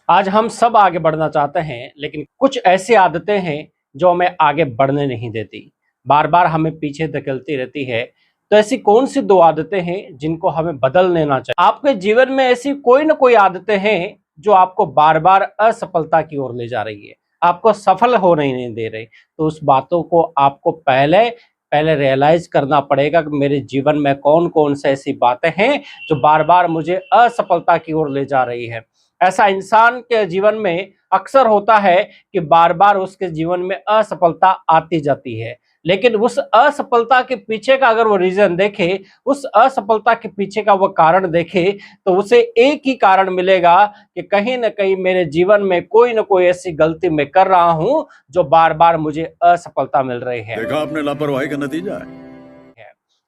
आज हम सब आगे बढ़ना चाहते हैं, लेकिन कुछ ऐसी आदतें हैं जो हमें आगे बढ़ने नहीं देती, बार बार हमें पीछे धकेलती रहती है। तो ऐसी कौन सी दो आदतें हैं जिनको हमें बदल लेना चाहिए? आपके जीवन में ऐसी कोई ना कोई आदतें हैं जो आपको बार बार असफलता की ओर ले जा रही है, आपको सफल होने नहीं दे रही। तो उस बातों को आपको पहले पहले रियलाइज करना पड़ेगा कि मेरे जीवन में कौन कौन से ऐसी बातें हैं जो बार बार मुझे असफलता की ओर ले जा रही है। ऐसा इंसान के जीवन में अक्सर होता है कि बार बार उसके जीवन में असफलता आती जाती है, लेकिन उस असफलता के पीछे का अगर वो रीजन देखे, उस असफलता के पीछे का वो कारण देखे, तो उसे एक ही कारण मिलेगा कि कहीं ना कहीं मेरे जीवन में कोई ना कोई ऐसी गलती मैं कर रहा हूं जो बार बार मुझे असफलता मिल रही है। देखा आपने, लापरवाही का नतीजा है।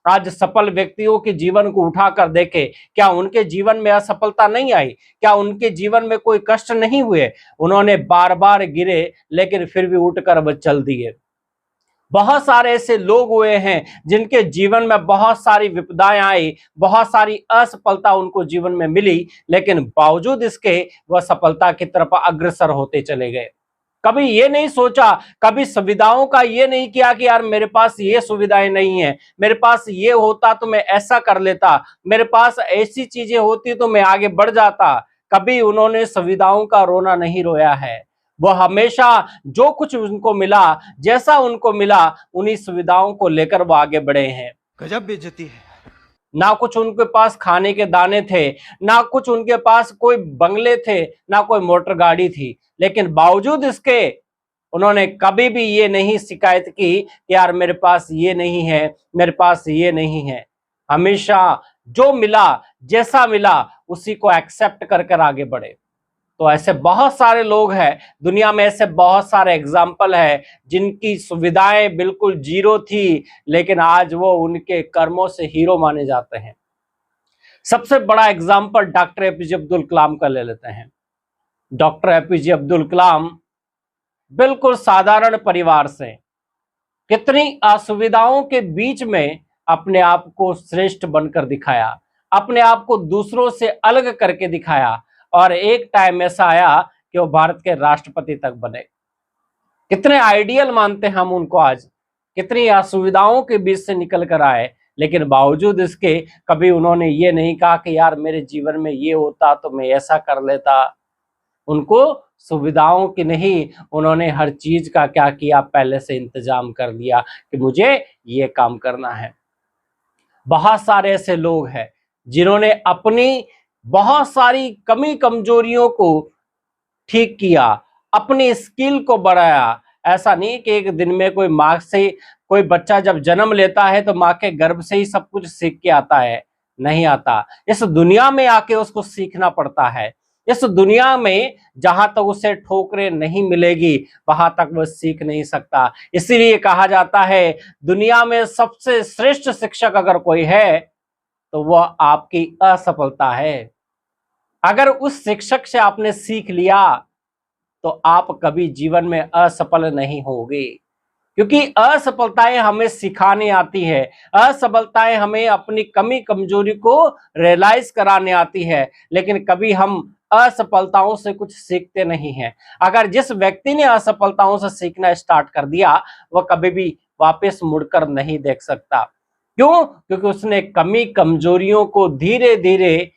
आज सफल व्यक्तियों के जीवन को उठाकर देखे, क्या उनके जीवन में असफलता नहीं आई? क्या उनके जीवन में कोई कष्ट नहीं हुए? उन्होंने बार बार गिरे, लेकिन फिर भी उठकर वह चल दिए। बहुत सारे ऐसे लोग हुए हैं जिनके जीवन में बहुत सारी विपदाएं आई, बहुत सारी असफलता उनको जीवन में मिली, लेकिन बावजूद इसके वह सफलता की तरफ अग्रसर होते चले गए। कभी ये नहीं सोचा, कभी सुविधाओं का ये नहीं किया कि यार मेरे पास ये सुविधाएं नहीं है, मेरे पास ये होता तो मैं ऐसा कर लेता, मेरे पास ऐसी चीजें होती तो मैं आगे बढ़ जाता। कभी उन्होंने सुविधाओं का रोना नहीं रोया है। वो हमेशा जो कुछ उनको मिला, जैसा उनको मिला, उन्हीं सुविधाओं को लेकर वो आगे बढ़े हैं। गजब बेइज्जती है। ना कुछ उनके पास खाने के दाने थे, ना कुछ उनके पास कोई बंगले थे, ना कोई मोटर गाड़ी थी, लेकिन बावजूद इसके उन्होंने कभी भी ये नहीं शिकायत की कि यार मेरे पास ये नहीं है, मेरे पास ये नहीं है। हमेशा जो मिला, जैसा मिला, उसी को एक्सेप्ट कर कर आगे बढ़े। तो ऐसे बहुत सारे लोग हैं दुनिया में, ऐसे बहुत सारे एग्जाम्पल है जिनकी सुविधाएं बिल्कुल जीरो थी, लेकिन आज वो उनके कर्मों से हीरो माने जाते हैं। सबसे बड़ा example doctor APJ Abdul Kalam का ले लेते हैं। डॉक्टर एपीजे अब्दुल कलाम बिल्कुल साधारण परिवार से, कितनी असुविधाओं के बीच में अपने आप को श्रेष्ठ बनकर दिखाया, अपने आप को दूसरों से अलग करके दिखाया, और एक टाइम ऐसा आया कि वो भारत के राष्ट्रपति तक बने। कितने आइडियल मानते हैं हम उनको आज, कितनी असुविधाओं के बीच से निकल कर आए, लेकिन बावजूद इसके कभी उन्होंने ये नहीं कहा कि यार मेरे जीवन में ये होता तो मैं ऐसा कर लेता। उनको सुविधाओं की नहीं, उन्होंने हर चीज का क्या किया, पहले से इंतजाम कर लिया कि मुझे ये काम करना है। बहुत सारे ऐसे लोग हैं जिन्होंने अपनी बहुत सारी कमी कमजोरियों को ठीक किया, अपनी स्किल को बढ़ाया। ऐसा नहीं कि एक दिन में कोई माँ से, कोई बच्चा जब जन्म लेता है तो माँ के गर्भ से ही सब कुछ सीख के आता है, नहीं आता। इस दुनिया में आके उसको सीखना पड़ता है। इस दुनिया में जहां तक उसे ठोकरें नहीं मिलेगी, वहां तक वह सीख नहीं सकता। इसीलिए कहा जाता है दुनिया में सबसे श्रेष्ठ शिक्षक अगर कोई है तो वह आपकी असफलता है। अगर उस शिक्षक से आपने सीख लिया तो आप कभी जीवन में असफल नहीं होगे, क्योंकि असफलताएं हमें सिखाने आती है, असफलताएं हमें अपनी कमी कमजोरी को रियलाइज कराने आती है, लेकिन कभी हम असफलताओं से कुछ सीखते नहीं हैं। अगर जिस व्यक्ति ने असफलताओं से सीखना स्टार्ट कर दिया, वह कभी भी वापस मुड़कर नहीं देख सकता। क्यों? क्योंकि उसने कमी कमजोरियों को धीरे धीरे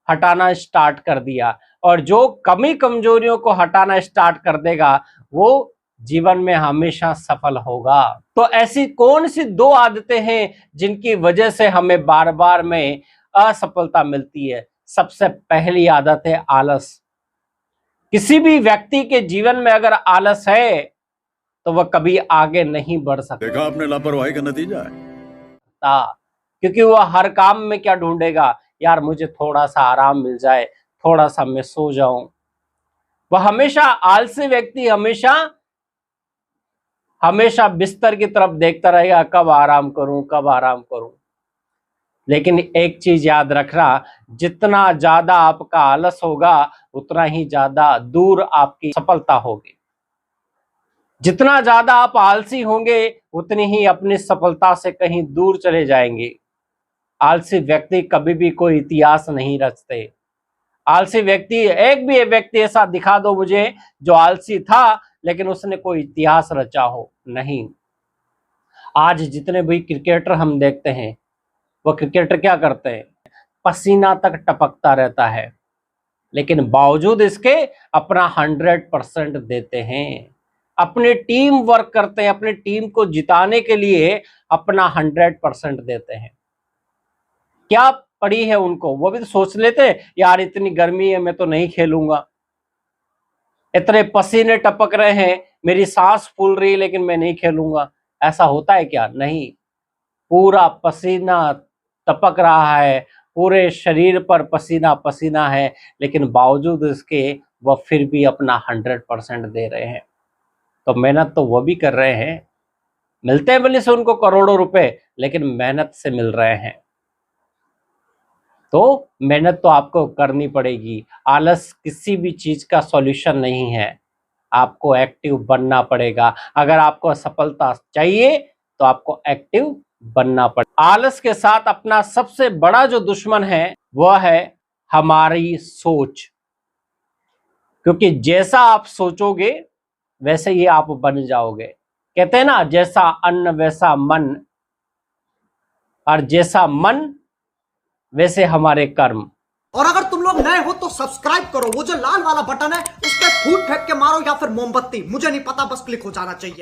हटाना स्टार्ट कर दिया, और जो कमी कमजोरियों को हटाना स्टार्ट कर देगा वो जीवन में हमेशा सफल होगा। तो ऐसी कौन सी दो आदतें हैं जिनकी वजह से हमें बार बार में असफलता मिलती है? सबसे पहली आदत है आलस। किसी भी व्यक्ति के जीवन में अगर आलस है तो वह कभी आगे नहीं बढ़ सकता। देखा आपने, लापरवाही का नतीजा है। क्योंकि वह हर काम में क्या ढूंढेगा, यार मुझे थोड़ा सा आराम मिल जाए, थोड़ा सा मैं सो जाऊं। वह हमेशा आलसी व्यक्ति हमेशा हमेशा बिस्तर की तरफ देखता रहेगा, कब आराम करूं, कब आराम करूं। लेकिन एक चीज याद रखना, जितना ज्यादा आपका आलस होगा उतना ही ज्यादा दूर आपकी सफलता होगी। जितना ज्यादा आप आलसी होंगे उतनी ही अपनी सफलता से कहीं दूर चले जाएंगे। आलसी व्यक्ति कभी भी कोई इतिहास नहीं रचते। आलसी व्यक्ति, एक भी व्यक्ति ऐसा दिखा दो मुझे जो आलसी था लेकिन उसने कोई इतिहास रचा हो, नहीं। आज जितने भी क्रिकेटर हम देखते हैं, वो क्रिकेटर क्या करते हैं, पसीना तक टपकता रहता है, लेकिन बावजूद इसके अपना 100% देते हैं, अपनी टीम वर्क करते हैं, अपनी टीम को जिताने के लिए अपना 100% देते हैं। क्या पड़ी है उनको, वो भी तो सोच लेते यार इतनी गर्मी है मैं तो नहीं खेलूंगा, इतने पसीने टपक रहे हैं, मेरी सांस फूल रही है लेकिन मैं नहीं खेलूंगा। ऐसा होता है क्या? नहीं। पूरा पसीना टपक रहा है, पूरे शरीर पर पसीना पसीना है, लेकिन बावजूद इसके वह फिर भी अपना 100% दे रहे हैं। तो मेहनत तो वो भी कर रहे हैं, मिलते हैं भले से उनको करोड़ों रुपए, लेकिन मेहनत से मिल रहे हैं। तो मेहनत तो आपको करनी पड़ेगी। आलस किसी भी चीज का सॉल्यूशन नहीं है, आपको एक्टिव बनना पड़ेगा। अगर आपको सफलता चाहिए तो आपको एक्टिव बनना पड़ेगा। आलस के साथ अपना सबसे बड़ा जो दुश्मन है वह है हमारी सोच, क्योंकि जैसा आप सोचोगे वैसे ही आप बन जाओगे। कहते हैं ना, जैसा अन्न वैसा मन, और जैसा मन वैसे हमारे कर्म। और अगर तुम लोग नए हो तो सब्सक्राइब करो, वो जो लाल वाला बटन है उस पर फूट फेंक के मारो या फिर मोमबत्ती, मुझे नहीं पता, बस क्लिक हो जाना चाहिए।